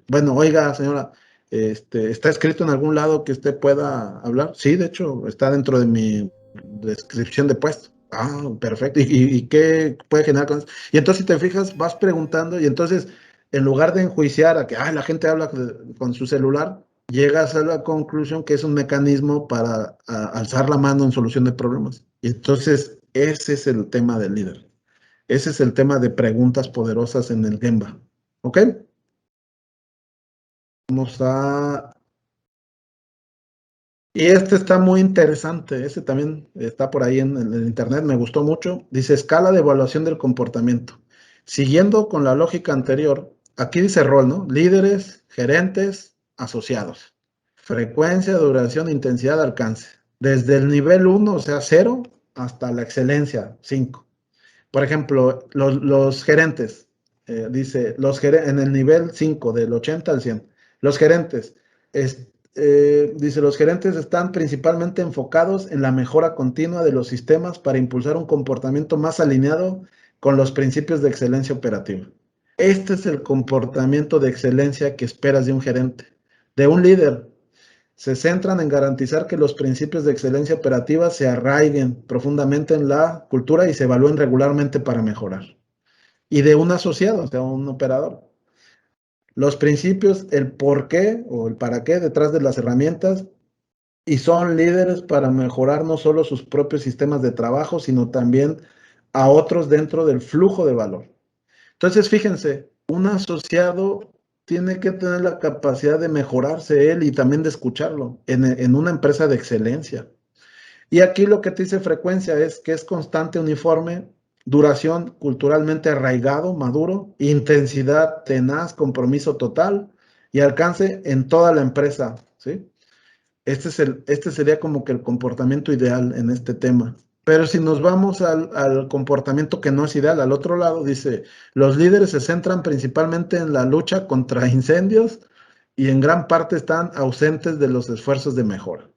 bueno, oiga, señora, ¿está escrito en algún lado que usted pueda hablar? Sí, de hecho, está dentro de mi descripción de puesto. Ah, perfecto. ¿Y qué puede generar con eso? Y entonces, si te fijas, vas preguntando y entonces, en lugar de enjuiciar a que la gente habla con su celular, llegas a la conclusión que es un mecanismo para alzar la mano en solución de problemas. Y entonces, ese es el tema del líder. Ese es el tema de preguntas poderosas en el Gemba. ¿Ok? Vamos a... Y este está muy interesante. Este también está por ahí en el internet. Me gustó mucho. Dice escala de evaluación del comportamiento. Siguiendo con la lógica anterior, aquí dice rol, ¿no? Líderes, gerentes, asociados. Frecuencia, duración, intensidad, alcance. Desde el nivel 1, o sea, 0, hasta la excelencia, 5. Por ejemplo, los gerentes, dice, en el nivel 5, del 80 al 100, los gerentes, dice, los gerentes están principalmente enfocados en la mejora continua de los sistemas para impulsar un comportamiento más alineado con los principios de excelencia operativa. Este es el comportamiento de excelencia que esperas de un gerente, de un líder. Se centran en garantizar que los principios de excelencia operativa se arraiguen profundamente en la cultura y se evalúen regularmente para mejorar. Y de un asociado, o sea, un operador. Los principios, el por qué o el para qué detrás de las herramientas y son líderes para mejorar no solo sus propios sistemas de trabajo, sino también a otros dentro del flujo de valor. Entonces, fíjense, un asociado tiene que tener la capacidad de mejorarse él y también de escucharlo en una empresa de excelencia. Y aquí lo que te dice frecuencia es que es constante, uniforme, duración culturalmente arraigado, maduro, intensidad tenaz, compromiso total y alcance en toda la empresa, ¿sí? Este sería como que el comportamiento ideal en este tema. Pero si nos vamos al comportamiento que no es ideal, al otro lado, dice, los líderes se centran principalmente en la lucha contra incendios y en gran parte están ausentes de los esfuerzos de mejora.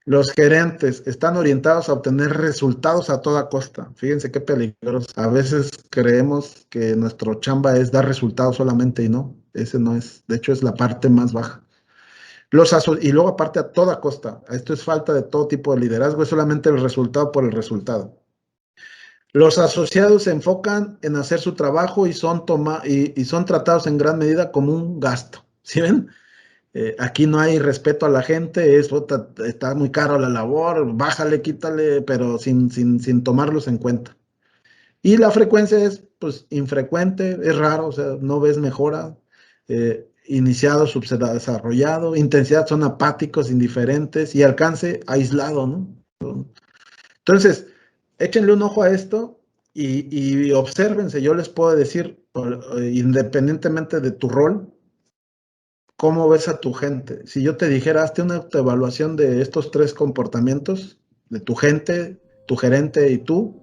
Los gerentes están orientados a obtener resultados a toda costa. Fíjense qué peligroso. A veces creemos que nuestro chamba es dar resultados solamente y no, ese no es, de hecho es la parte más baja. Y luego aparte a toda costa, esto es falta de todo tipo de liderazgo, es solamente el resultado por el resultado. Los asociados se enfocan en hacer su trabajo y son tratados en gran medida como un gasto. ¿Sí ven? Aquí no hay respeto a la gente, está muy caro la labor, bájale, quítale, pero sin tomarlos en cuenta. Y la frecuencia es pues infrecuente, es raro, o sea, no ves mejora. Iniciado, subdesarrollado, intensidad son apáticos, indiferentes y alcance aislado, ¿no? Entonces, échenle un ojo a esto y obsérvense, yo les puedo decir, independientemente de tu rol, ¿cómo ves a tu gente? Si yo te dijera, hazte una autoevaluación de estos 3 comportamientos, de tu gente, tu gerente y tú,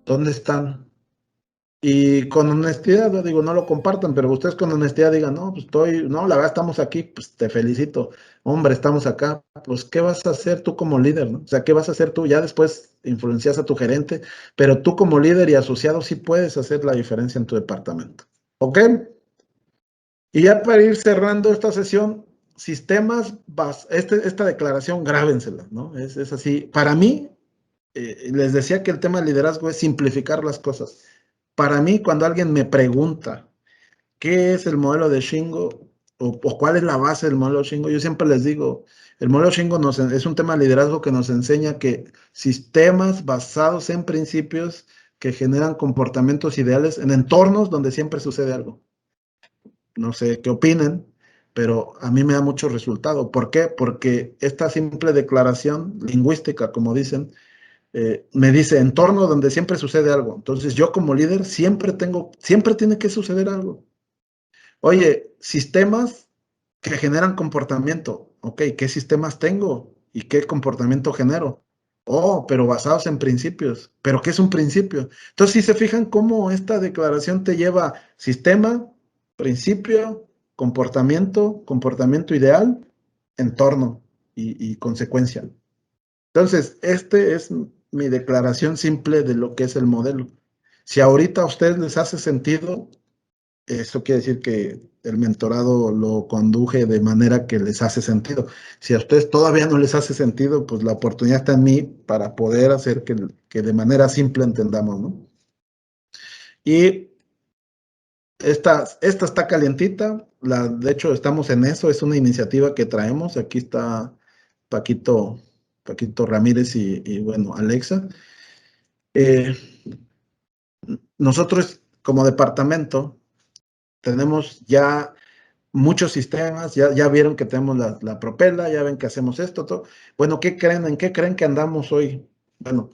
¿dónde están? Y con honestidad, yo digo, no lo compartan, pero ustedes con honestidad digan, no, pues no, la verdad estamos aquí, pues te felicito. Hombre, estamos acá, pues ¿qué vas a hacer tú como líder, no? O sea, ¿qué vas a hacer tú? Ya después influencias a tu gerente, pero tú como líder y asociado sí puedes hacer la diferencia en tu departamento. ¿Ok? Y ya para ir cerrando esta sesión, sistemas, esta declaración, grábensela, ¿no? Es así. Para mí, les decía que el tema de liderazgo es simplificar las cosas. Para mí, cuando alguien me pregunta qué es el modelo de Shingo o cuál es la base del modelo Shingo, yo siempre les digo, el modelo Shingo es un tema de liderazgo que nos enseña que sistemas basados en principios que generan comportamientos ideales en entornos donde siempre sucede algo. No sé qué opinen, pero a mí me da mucho resultado. ¿Por qué? Porque esta simple declaración lingüística, como dicen, me dice entorno donde siempre sucede algo. Entonces yo como líder siempre tiene que suceder algo. Oye, sistemas que generan comportamiento. Ok, ¿qué sistemas tengo? ¿Y qué comportamiento genero? Oh, pero basados en principios. ¿Pero qué es un principio? Entonces, si se fijan cómo esta declaración te lleva sistema, principio, comportamiento ideal, entorno y consecuencia. Entonces, este es mi declaración simple de lo que es el modelo. Si ahorita a ustedes les hace sentido, eso quiere decir que el mentorado lo conduje de manera que les hace sentido. Si a ustedes todavía no les hace sentido, pues la oportunidad está en mí para poder hacer que de manera simple entendamos, ¿no? Y esta está calientita, de hecho estamos en eso, es una iniciativa que traemos. Aquí está Paquito Ramírez y bueno, Alexa. Nosotros como departamento tenemos ya muchos sistemas, ya vieron que tenemos la propela, ya ven que hacemos esto, todo. Bueno, ¿qué creen? ¿En qué creen que andamos hoy? Bueno,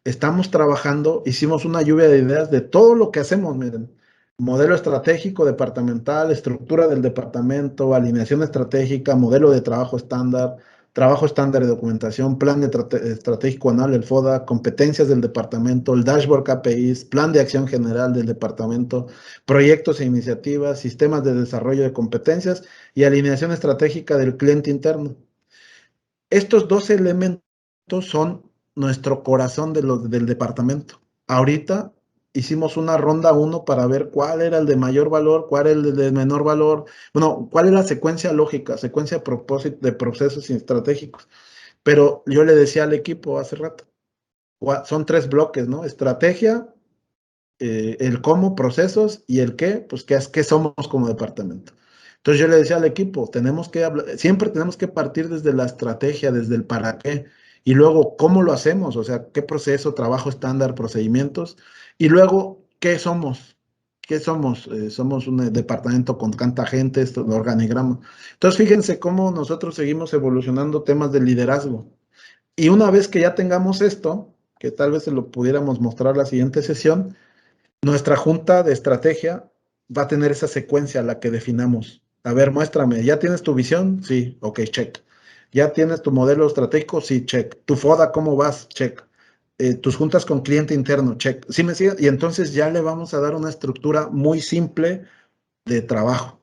estamos trabajando, hicimos una lluvia de ideas de todo lo que hacemos, miren. Modelo estratégico departamental, estructura del departamento, alineación estratégica, modelo de trabajo estándar de documentación, plan estratégico anual, el FODA, competencias del departamento, el dashboard KPIs, plan de acción general del departamento, proyectos e iniciativas, sistemas de desarrollo de competencias y alineación estratégica del cliente interno. Estos 2 elementos son nuestro corazón del departamento. Ahorita hicimos una ronda 1 para ver cuál era el de mayor valor, cuál era el de menor valor, bueno, cuál es la secuencia lógica, secuencia de procesos estratégicos. Pero yo le decía al equipo hace rato, son 3 bloques, ¿no? Estrategia, el cómo, procesos, y el qué, pues qué somos como departamento. Entonces yo le decía al equipo, siempre tenemos que partir desde la estrategia, desde el para qué, y luego cómo lo hacemos, o sea, qué proceso, trabajo estándar, procedimientos, y luego qué somos. Somos un departamento con tanta gente, el organigrama. Entonces fíjense cómo nosotros seguimos evolucionando temas de liderazgo. Y una vez que ya tengamos esto, que tal vez se lo pudiéramos mostrar la siguiente sesión, nuestra junta de estrategia va a tener esa secuencia, la que definamos. A ver, muéstrame, ¿ya tienes tu visión? Sí, ok, check. ¿Ya tienes tu modelo estratégico? Sí, check. ¿Tu FODA cómo vas? Check. Tus juntas con cliente interno, check. ¿Sí me sigue? Y entonces ya le vamos a dar una estructura muy simple de trabajo.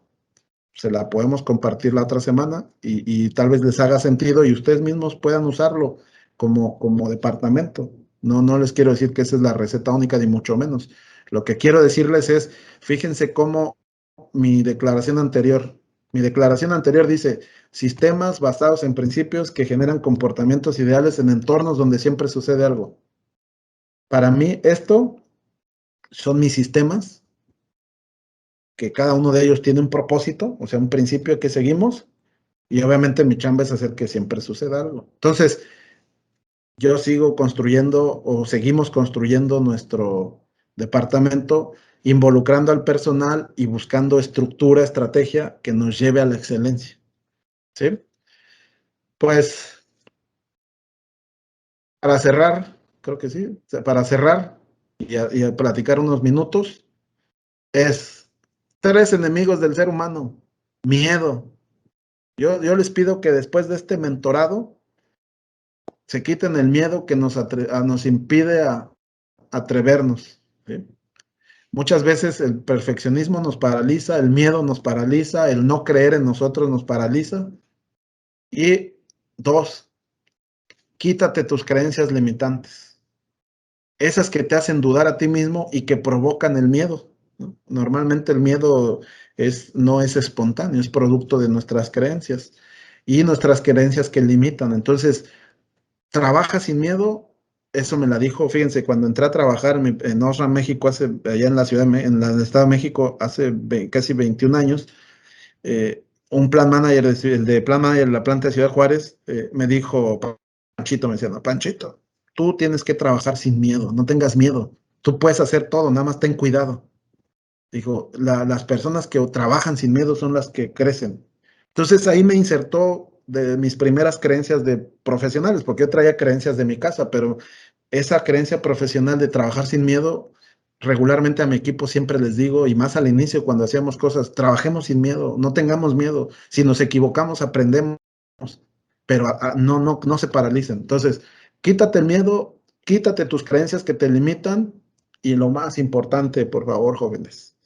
Se la podemos compartir la otra semana y tal vez les haga sentido y ustedes mismos puedan usarlo como departamento. No les quiero decir que esa es la receta única, ni mucho menos. Lo que quiero decirles es, fíjense cómo mi declaración anterior dice, sistemas basados en principios que generan comportamientos ideales en entornos donde siempre sucede algo. Para mí, esto son mis sistemas, que cada uno de ellos tiene un propósito, o sea, un principio que seguimos, y obviamente mi chamba es hacer que siempre suceda algo. Entonces, yo sigo construyendo o seguimos construyendo nuestro departamento, involucrando al personal y buscando estructura, estrategia que nos lleve a la excelencia. ¿Sí? Pues, para cerrar, creo que sí, para cerrar, y a platicar unos minutos, es 3 enemigos del ser humano. Miedo. Yo les pido que después de este mentorado se quiten el miedo que nos impide a atrevernos. ¿Sí? Muchas veces el perfeccionismo nos paraliza, el miedo nos paraliza, el no creer en nosotros nos paraliza. Y 2, quítate tus creencias limitantes. Esas que te hacen dudar a ti mismo y que provocan el miedo, ¿no? Normalmente el miedo no es espontáneo, es producto de nuestras creencias y nuestras creencias que limitan. Entonces, trabaja sin miedo. Eso me la dijo, fíjense, cuando entré a trabajar en Osram, México, allá en la ciudad, en el Estado de México, hace casi 21 años, un plan manager, el de plan manager de la planta de Ciudad Juárez, me dijo, Panchito, me decía, no, Panchito, tú tienes que trabajar sin miedo, no tengas miedo, tú puedes hacer todo, nada más ten cuidado. Dijo, las personas que trabajan sin miedo son las que crecen. Entonces ahí me insertó de mis primeras creencias de profesionales, porque yo traía creencias de mi casa, pero esa creencia profesional de trabajar sin miedo, regularmente a mi equipo siempre les digo, y más al inicio cuando hacíamos cosas, trabajemos sin miedo, no tengamos miedo. Si nos equivocamos, aprendemos, pero no se paralicen. Entonces, quítate el miedo, quítate tus creencias que te limitan y lo más importante, por favor, jóvenes,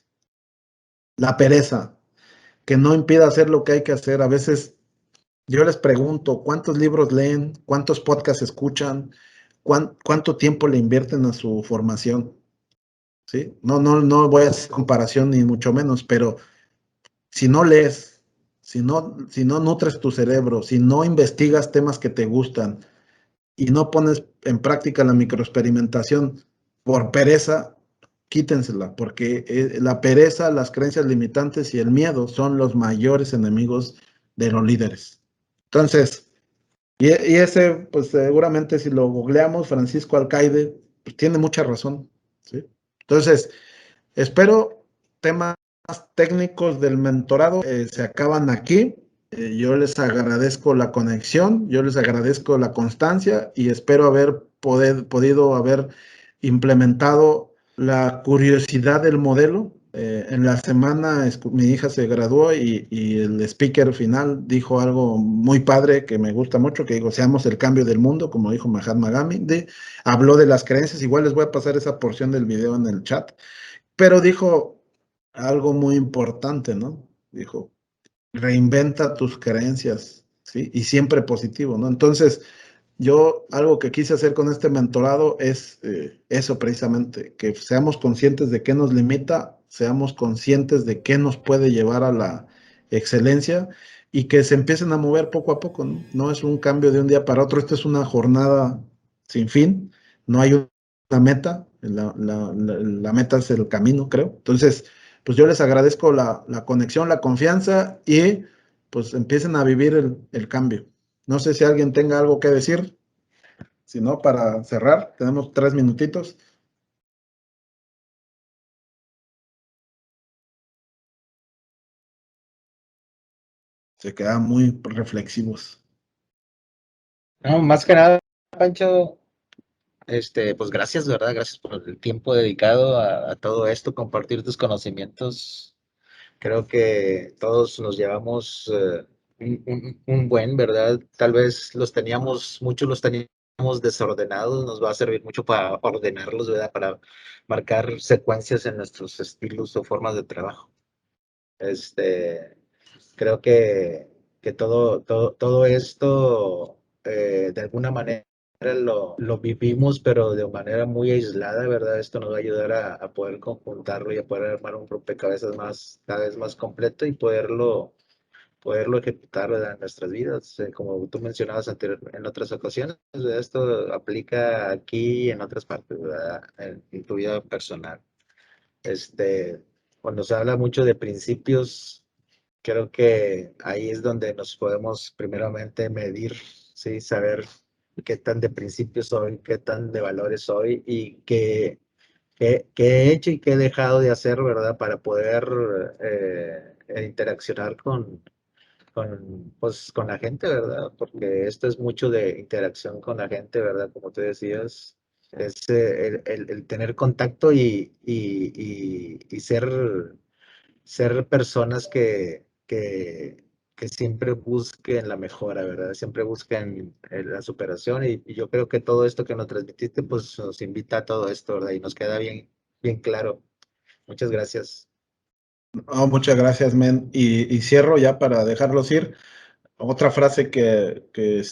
la pereza, que no impida hacer lo que hay que hacer. A veces yo les pregunto, ¿cuántos libros leen? ¿Cuántos podcasts escuchan? ¿Cuánto tiempo le invierten a su formación? ¿Sí? No voy a hacer comparación ni mucho menos, pero si no lees, si no nutres tu cerebro, si no investigas temas que te gustan y no pones en práctica la microexperimentación por pereza, quítensela, porque la pereza, las creencias limitantes y el miedo son los mayores enemigos de los líderes. Entonces, y ese, pues seguramente si lo googleamos, Francisco Alcaide, pues tiene mucha razón, ¿sí? Entonces, espero temas técnicos del mentorado se acaban aquí. Yo les agradezco la conexión, yo les agradezco la constancia y espero haber podido haber implementado la curiosidad del modelo. En la semana mi hija se graduó y el speaker final dijo algo muy padre que me gusta mucho, que digo, seamos el cambio del mundo, como dijo Mahatma Gandhi. Habló de las creencias, igual les voy a pasar esa porción del video en el chat, pero dijo algo muy importante, ¿no? Dijo, reinventa tus creencias, ¿sí? Y siempre positivo, ¿no? Entonces, yo algo que quise hacer con este mentorado es eso precisamente, que seamos conscientes de qué nos limita, seamos conscientes de qué nos puede llevar a la excelencia y que se empiecen a mover poco a poco, ¿no? No es un cambio de un día para otro, esto es una jornada sin fin, no hay una meta, la meta es el camino, creo. Entonces, pues yo les agradezco la conexión, la confianza y pues empiecen a vivir el cambio. No sé si alguien tenga algo que decir. Si no, para cerrar, tenemos 3 minutitos. Se quedan muy reflexivos. No, más que nada, Pancho, pues gracias, ¿verdad? Gracias por el tiempo dedicado a todo esto, compartir tus conocimientos. Creo que todos nos llevamos un buen, ¿verdad? Tal vez muchos los teníamos desordenados, nos va a servir mucho para ordenarlos, ¿verdad? Para marcar secuencias en nuestros estilos o formas de trabajo. Creo que todo esto, de alguna manera, lo vivimos, pero de manera muy aislada, ¿verdad? Esto nos va a ayudar a poder conjuntarlo y a poder armar un rompecabezas cada vez más completo y poderlo ejecutar, ¿verdad? En nuestras vidas. Como tú mencionabas en otras ocasiones, ¿verdad? Esto aplica aquí y en otras partes, ¿verdad? En tu vida personal. Cuando se habla mucho de principios, creo que ahí es donde nos podemos primeramente medir, ¿sí? Saber qué tan de principios soy, qué tan de valores soy y qué he hecho y qué he dejado de hacer, ¿verdad? Para poder interaccionar con la gente, ¿verdad? Porque esto es mucho de interacción con la gente, ¿verdad? Como tú decías, Es el tener contacto y ser personas que siempre busquen la mejora, ¿verdad? Siempre busquen la superación y yo creo que todo esto que nos transmitiste, pues nos invita a todo esto, ¿verdad? Y nos queda bien, bien claro. Muchas gracias. Oh, muchas gracias, men. Y cierro ya para dejarlos ir. Otra frase que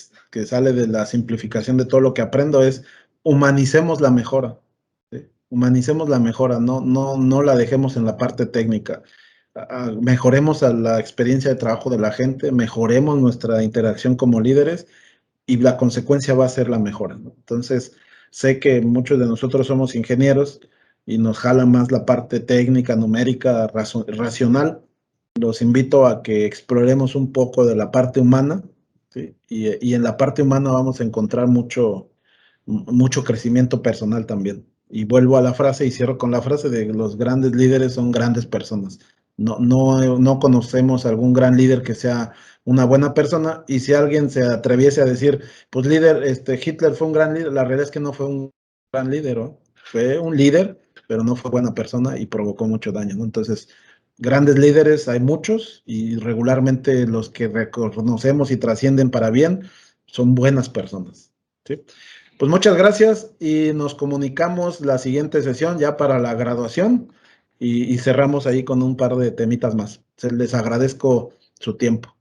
sale de la simplificación de todo lo que aprendo es humanicemos la mejora. ¿Sí? Humanicemos la mejora, no la dejemos en la parte técnica. Mejoremos a la experiencia de trabajo de la gente, mejoremos nuestra interacción como líderes y la consecuencia va a ser la mejora, ¿no? Entonces, sé que muchos de nosotros somos ingenieros y nos jala más la parte técnica, numérica, racional. Los invito a que exploremos un poco de la parte humana, ¿sí? Y en la parte humana vamos a encontrar mucho crecimiento personal también. Y vuelvo a la frase y cierro con la frase de los grandes líderes son grandes personas. No conocemos algún gran líder que sea una buena persona, y si alguien se atreviese a decir, pues líder, Hitler fue un gran líder, la realidad es que no fue un gran líder, ¿no? Fue un líder, pero no fue buena persona y provocó mucho daño, ¿no? Entonces, grandes líderes hay muchos y regularmente los que reconocemos y trascienden para bien son buenas personas, ¿sí? Pues muchas gracias y nos comunicamos la siguiente sesión ya para la graduación y cerramos ahí con un par de temitas más. Les agradezco su tiempo.